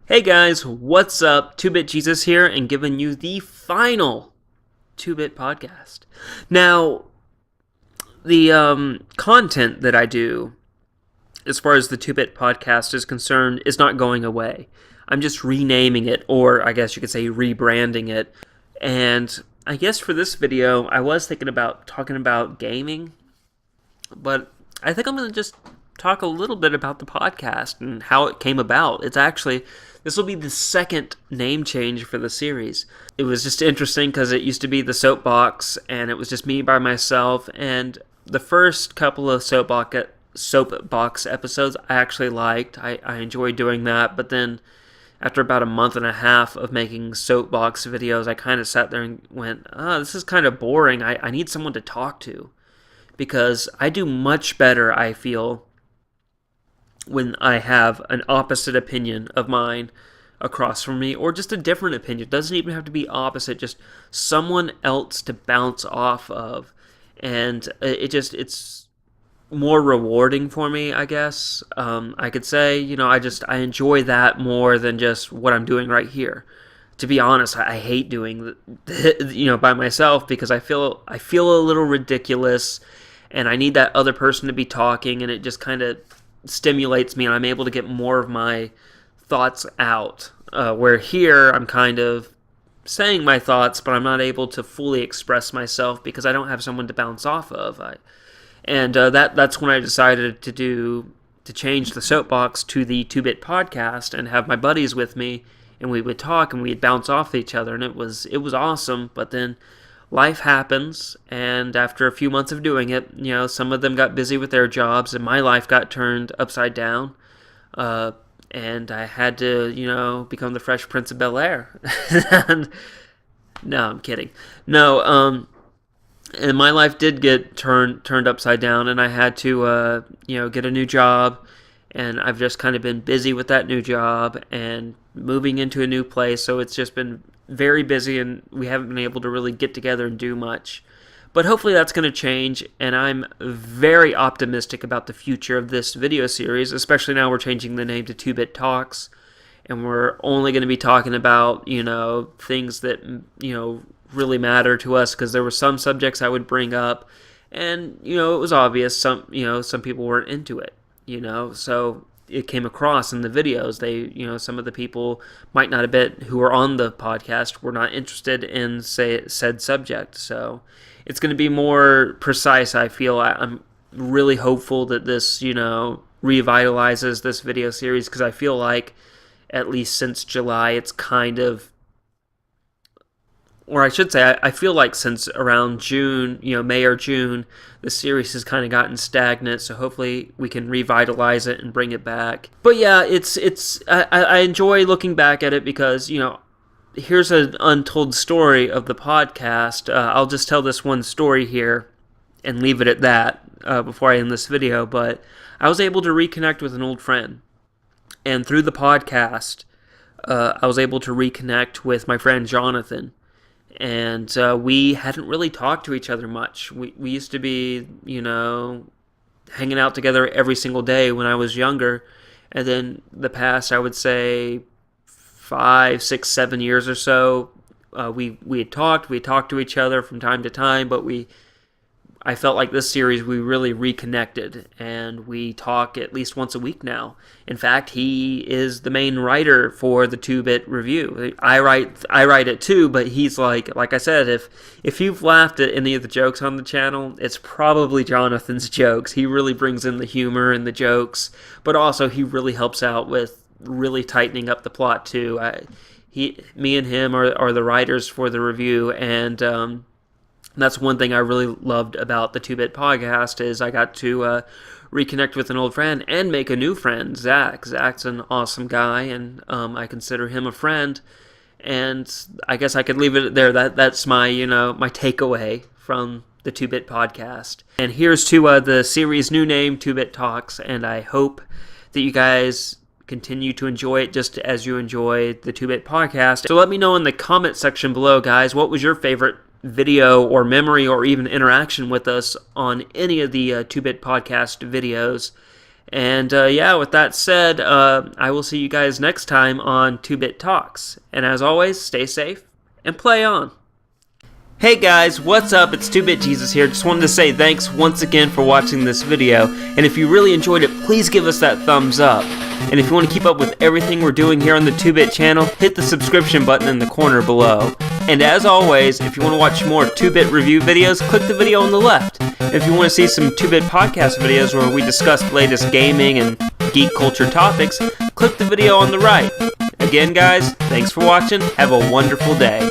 Hey guys, what's up? 2-Bit Jesus here and giving you the final 2-Bit podcast. Now, the content that I do as far as the 2-Bit podcast is concerned is not going away. I'm just renaming it, or I guess you could say rebranding it. And I guess for this video, I was thinking about talking about gaming, but I think I'm going to just talk a little bit about the podcast and how it came about. This will be the second name change for the series. It was just interesting because it used to be the Soapbox, and it was just me by myself. And the first couple of Soapbox episodes I actually liked. I enjoyed doing that, but then after about a month and a half of making Soapbox videos, I kind of sat there and went, this is kind of boring. I need someone to talk to. Because I do much better, I feel, when I have an opposite opinion of mine across from me, or just a different opinion. It doesn't even have to be opposite, just someone else to bounce off of. And it's more rewarding for me, I guess. I could say, I enjoy that more than just what I'm doing right here. To be honest, I hate doing by myself because I feel a little ridiculous, and I need that other person to be talking, and it just kind of stimulates me, and I'm able to get more of my thoughts out. Where here, I'm kind of saying my thoughts, but I'm not able to fully express myself because I don't have someone to bounce off of. That's when I decided to change the Soapbox to the 2-Bit podcast and have my buddies with me, and we would talk and we'd bounce off each other, and it was awesome. But then life happens, and after a few months of doing it, some of them got busy with their jobs, and my life got turned upside down, and I had to, become the Fresh Prince of Bel-Air. No, I'm kidding. No, and my life did get turned upside down, and I had to, get a new job, and I've just kind of been busy with that new job and moving into a new place, so it's just been very busy, and we haven't been able to really get together and do much. But hopefully that's going to change, and I'm very optimistic about the future of this video series, especially now we're changing the name to 2-Bit Talks, and we're only going to be talking about, things that, really matter to us, because there were some subjects I would bring up, and, it was obvious some people weren't into it, so it came across in the videos. They, some of the people might not have been, who were on the podcast, were not interested in said subject. So it's going to be more precise, I feel. I'm really hopeful that this, revitalizes this video series, because I feel like, at least since July, it's kind of, or I should say, I feel like since around June, May or June, the series has kind of gotten stagnant, so hopefully we can revitalize it and bring it back. But yeah, I enjoy looking back at it because, here's an untold story of the podcast. I'll just tell this one story here and leave it at that before I end this video, but I was able to reconnect with an old friend, and through the podcast, I was able to reconnect with my friend Jonathan. And we hadn't really talked to each other much. We used to be, hanging out together every single day when I was younger. And then the past, I would say, 5, 6, 7 years or so, we had talked. We talked to each other from time to time, but I felt like this series we really reconnected, and we talk at least once a week now. In fact, he is the main writer for the 2-Bit Review. I write it too, but he's like I said, if you've laughed at any of the jokes on the channel, it's probably Jonathan's jokes. He really brings in the humor and the jokes, but also he really helps out with really tightening up the plot too. Me and him are the writers for the review, and that's one thing I really loved about the 2-Bit podcast is I got to reconnect with an old friend and make a new friend, Zach. Zach's an awesome guy, and I consider him a friend. And I guess I could leave it there. That's my my takeaway from the 2-Bit podcast. And here's to the series' new name, 2-Bit Talks. And I hope that you guys continue to enjoy it just as you enjoy the 2-Bit podcast. So let me know in the comment section below, guys, what was your favorite video or memory or even interaction with us on any of the 2-Bit podcast videos, And yeah, with that said, I will see you guys next time on 2-Bit Talks. And as always, stay safe and play on. Hey guys, what's up? It's 2-Bit Jesus here. Just wanted to say thanks once again for watching this video. And if you really enjoyed it, please give us that thumbs up. And if you want to keep up with everything we're doing here on the 2-Bit channel, hit the subscription button in the corner below. And as always, if you want to watch more 2-Bit review videos, click the video on the left. If you want to see some 2-Bit podcast videos where we discuss the latest gaming and geek culture topics, click the video on the right. Again guys, thanks for watching, have a wonderful day.